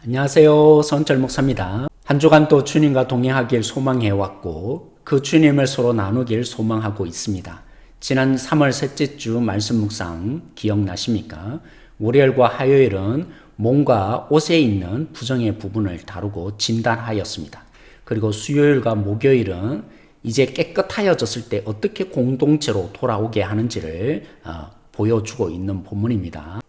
안녕하세요. 선철 목사입니다. 한 주간 또 주님과 동행하길 소망해왔고 그 주님을 서로 나누길 소망하고 있습니다. 지난 3월 셋째 주 말씀 묵상 기억나십니까? 월요일과 화요일은 몸과 옷에 있는 부정의 부분을 다루고 진단하였습니다. 그리고 수요일과 목요일은 이제 깨끗하여졌을 때 어떻게 공동체로 돌아오게 하는지를 보여주고 있는 본문입니다.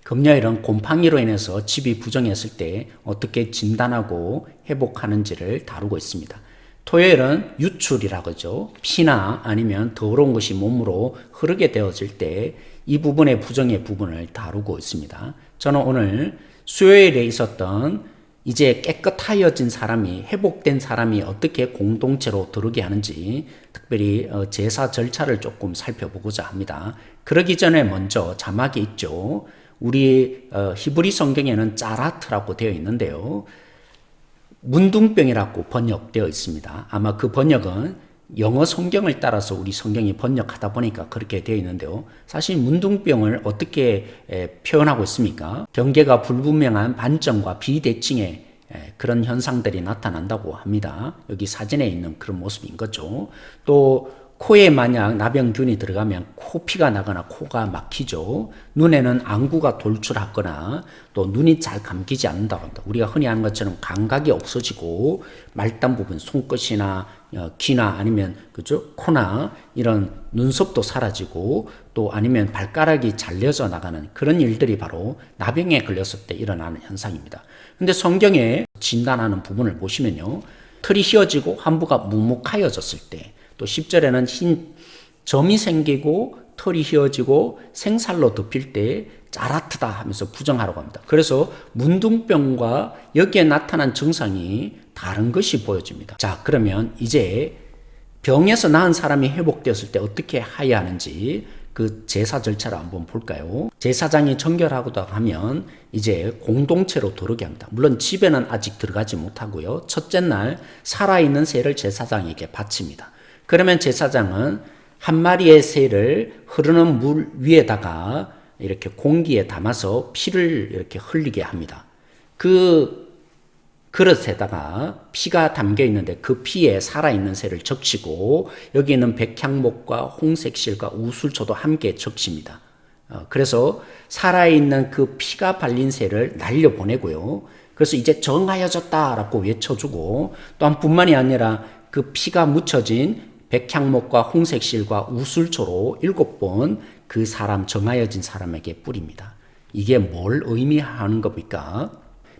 금요일은 곰팡이로 인해서 집이 부정했을 때 어떻게 진단하고 회복하는지를 다루고 있습니다. 토요일은 유출이라고 하죠. 피나 아니면 더러운 것이 몸으로 흐르게 되어질 때 이 부분의 부정의 부분을 다루고 있습니다. 저는 오늘 수요일에 있었던 이제 깨끗하여진 사람이, 회복된 사람이 어떻게 공동체로 들어오게 하는지 특별히 제사 절차를 조금 살펴보고자 합니다. 그러기 전에 먼저 자막이 있죠. 우리 히브리 성경에는 짜라트라고 되어 있는데요. 문둥병이라고 번역되어 있습니다. 아마 그 번역은 영어 성경을 따라서 우리 성경이 번역하다 보니까 그렇게 되어 있는데요. 사실 문둥병을 어떻게 표현하고 있습니까? 경계가 불분명한 반점과 비대칭의 그런 현상들이 나타난다고 합니다. 여기 사진에 있는 그런 모습인 거죠. 또 코에 만약 나병균이 들어가면 코피가 나거나 코가 막히죠. 눈에는 안구가 돌출하거나 또 눈이 잘 감기지 않는다고 합니다. 우리가 흔히 하는 것처럼 감각이 없어지고 말단 부분, 손끝이나 귀나 아니면 그죠? 코나 이런 눈썹도 사라지고 또 아니면 발가락이 잘려져 나가는 그런 일들이 바로 나병에 걸렸을 때 일어나는 현상입니다. 근데 성경에 진단하는 부분을 보시면요. 털이 휘어지고 한부가 묵묵하여졌을 때 또 10절에는 흰 점이 생기고 털이 휘어지고 생살로 덮일 때 짜라트다 하면서 부정하라고 합니다. 그래서 문둥병과 여기에 나타난 증상이 다른 것이 보여집니다. 자, 그러면 이제 병에서 나은 사람이 회복되었을 때 어떻게 해야 하는지 그 제사 절차를 한번 볼까요? 제사장이 정결하고도 하면 이제 공동체로 들어오게 합니다. 물론 집에는 아직 들어가지 못하고요. 첫째 날 살아있는 새를 제사장에게 바칩니다. 그러면 제사장은 한 마리의 새를 흐르는 물 위에다가 이렇게 공기에 담아서 피를 이렇게 흘리게 합니다. 그 그릇에다가 피가 담겨 있는데 그 피에 살아있는 새를 적시고 여기 있는 백향목과 홍색실과 우술초도 함께 적십니다. 그래서 살아있는 그 피가 발린 새를 날려보내고요. 그래서 이제 정하여졌다라고 외쳐주고 또한 뿐만이 아니라 그 피가 묻혀진 백향목과 홍색실과 우술초로 7번 그 사람 정하여진 사람에게 뿌립니다. 이게 뭘 의미하는 겁니까?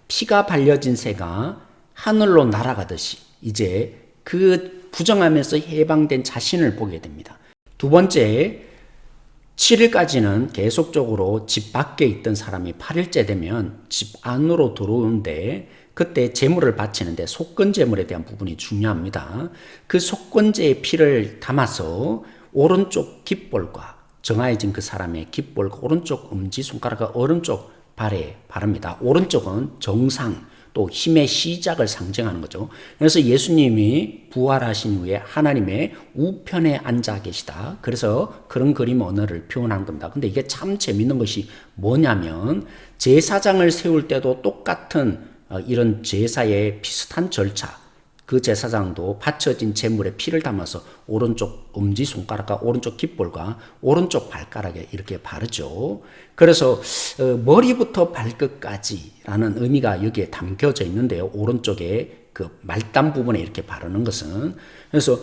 피가 발려진 새가 하늘로 날아가듯이 이제 그 부정하면서 해방된 자신을 보게 됩니다. 두 번째, 7일까지는 계속적으로 집 밖에 있던 사람이 8일째 되면 집 안으로 들어오는데 그때 제물을 바치는데 속건 제물에 대한 부분이 중요합니다. 그 속건제의 피를 담아서 오른쪽 깃볼과 정하여진 그 사람의 깃볼과 오른쪽 엄지손가락과 오른쪽 발에 바릅니다. 오른쪽은 정상 또 힘의 시작을 상징하는 거죠. 그래서 예수님이 부활하신 후에 하나님의 우편에 앉아 계시다. 그래서 그런 그림 언어를 표현한 겁니다. 근데 이게 참 재밌는 것이 뭐냐면 제사장을 세울 때도 똑같은 이런 제사의 비슷한 절차, 그 제사장도 바쳐진 제물에 피를 담아서 오른쪽 엄지손가락과 오른쪽 깃볼과 오른쪽 발가락에 이렇게 바르죠. 그래서 머리부터 발끝까지라는 의미가 여기에 담겨져 있는데요. 오른쪽에 그 말단 부분에 이렇게 바르는 것은 그래서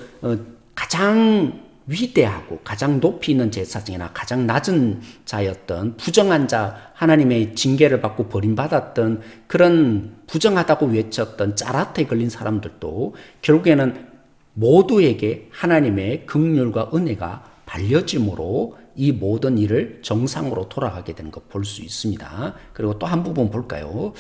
가장 위대하고 가장 높이 있는 제사장이나 가장 낮은 자였던 부정한 자, 하나님의 징계를 받고 버림받았던 그런 부정하다고 외쳤던 짜라트에 걸린 사람들도 결국에는 모두에게 하나님의 긍휼과 은혜가 발려짐으로 이 모든 일을 정상으로 돌아가게 되는 거 볼 수 있습니다. 그리고 또 한 부분 볼까요?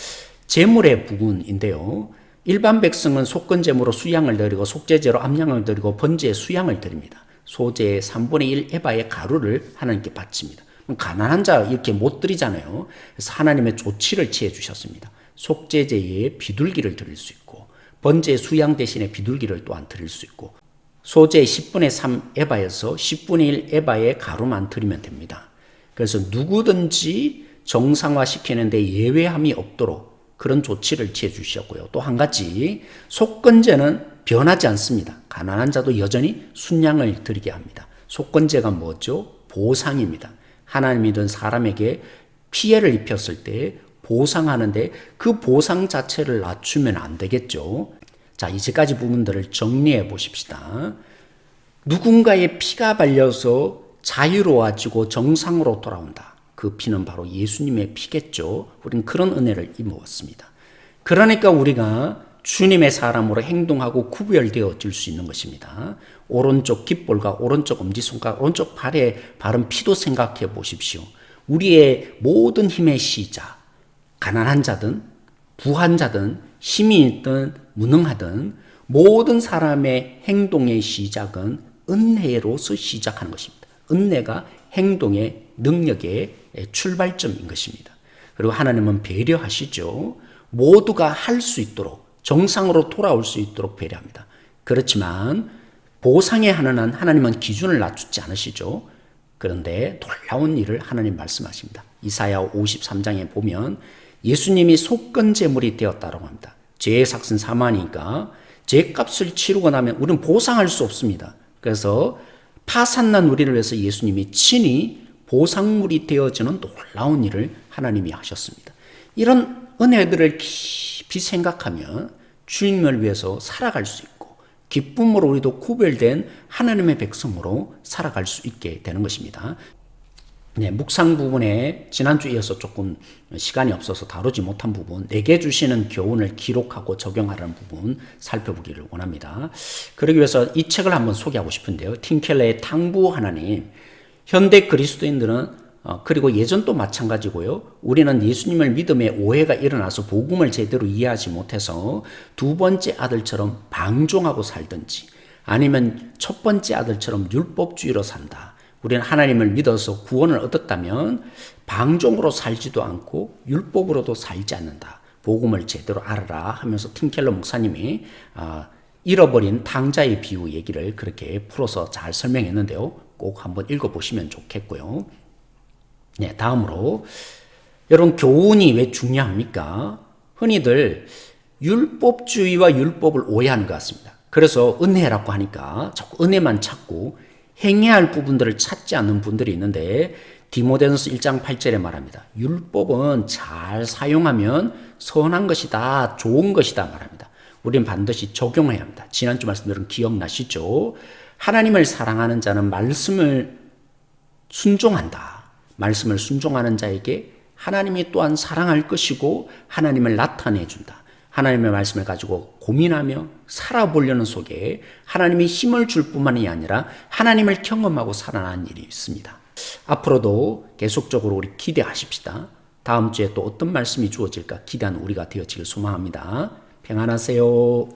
제물의 부분인데요. 일반 백성은 속건제물로 수양을 드리고 속죄제로 암양을 드리고 번제에 수양을 드립니다. 소재의 3분의 1 에바의 가루를 하나님께 바칩니다. 가난한 자 이렇게 못 드리잖아요. 그래서 하나님의 조치를 취해 주셨습니다. 속죄제에 비둘기를 드릴 수 있고 번제 수양 대신에 비둘기를 또한 드릴 수 있고 소재의 10분의 3 에바에서 10분의 1 에바의 가루만 드리면 됩니다. 그래서 누구든지 정상화시키는데 예외함이 없도록 그런 조치를 취해 주셨고요. 또 한 가지, 속건제는 변하지 않습니다. 가난한 자도 여전히 순양을 드리게 합니다. 속건제가 뭐죠? 보상입니다. 하나님이든 사람에게 피해를 입혔을 때 보상하는데 그 보상 자체를 낮추면 안 되겠죠. 자, 이제까지 부분들을 정리해 보십시다. 누군가의 피가 발려서 자유로워지고 정상으로 돌아온다. 그 피는 바로 예수님의 피겠죠. 우리는 그런 은혜를 입어왔습니다. 그러니까 우리가 주님의 사람으로 행동하고 구별되어질 수 있는 것입니다. 오른쪽 깃볼과 오른쪽 엄지손가락, 오른쪽 발에 바른 피도 생각해 보십시오. 우리의 모든 힘의 시작, 가난한 자든 부한 자든 힘이 있든 무능하든 모든 사람의 행동의 시작은 은혜로서 시작하는 것입니다. 은혜가 행동의 능력의 출발점인 것입니다. 그리고 하나님은 배려하시죠. 모두가 할 수 있도록 정상으로 돌아올 수 있도록 배려합니다. 그렇지만 보상에 하는 한 하나님은 기준을 낮추지 않으시죠. 그런데 놀라운 일을 하나님 말씀하십니다. 이사야 53장에 보면 예수님이 속건제물이 되었다고 합니다. 죄의 삭은 사망이니까 죄값을 치르고 나면 우리는 보상할 수 없습니다. 그래서 파산난 우리를 위해서 예수님이 친히 보상물이 되어지는 놀라운 일을 하나님이 하셨습니다. 이런 은혜들을 깊이 생각하면 주님을 위해서 살아갈 수 있고 기쁨으로 우리도 구별된 하나님의 백성으로 살아갈 수 있게 되는 것입니다. 네, 묵상 부분에 지난주에 이어서 조금 시간이 없어서 다루지 못한 부분, 내게 주시는 교훈을 기록하고 적용하라는 부분 살펴보기를 원합니다. 그러기 위해서 이 책을 한번 소개하고 싶은데요. 팀 켈러의 탕부 하나님. 현대 그리스도인들은 그리고 예전도 마찬가지고요. 우리는 예수님을 믿음에 오해가 일어나서 복음을 제대로 이해하지 못해서 두 번째 아들처럼 방종하고 살든지 아니면 첫 번째 아들처럼 율법주의로 산다. 우리는 하나님을 믿어서 구원을 얻었다면 방종으로 살지도 않고 율법으로도 살지 않는다. 복음을 제대로 알아라 하면서 팀 켈러 목사님이 잃어버린 탕자의 비유 얘기를 그렇게 풀어서 잘 설명했는데요. 꼭 한번 읽어보시면 좋겠고요. 네, 다음으로 여러분 교훈이 왜 중요합니까? 흔히들 율법주의와 율법을 오해하는 것 같습니다. 그래서 은혜라고 하니까 자꾸 은혜만 찾고 행해야 할 부분들을 찾지 않는 분들이 있는데 디모데전서 1장 8절에 말합니다. 율법은 잘 사용하면 선한 것이다, 좋은 것이다 말합니다. 우리는 반드시 적용해야 합니다. 지난주 말씀들은 기억나시죠? 하나님을 사랑하는 자는 말씀을 순종한다. 말씀을 순종하는 자에게 하나님이 또한 사랑할 것이고 하나님을 나타내 준다. 하나님의 말씀을 가지고 고민하며 살아보려는 속에 하나님이 힘을 줄 뿐만이 아니라 하나님을 경험하고 살아나는 일이 있습니다. 앞으로도 계속적으로 우리 기대하십시다. 다음 주에 또 어떤 말씀이 주어질까 기대하는 우리가 되어지길 소망합니다. 평안하세요.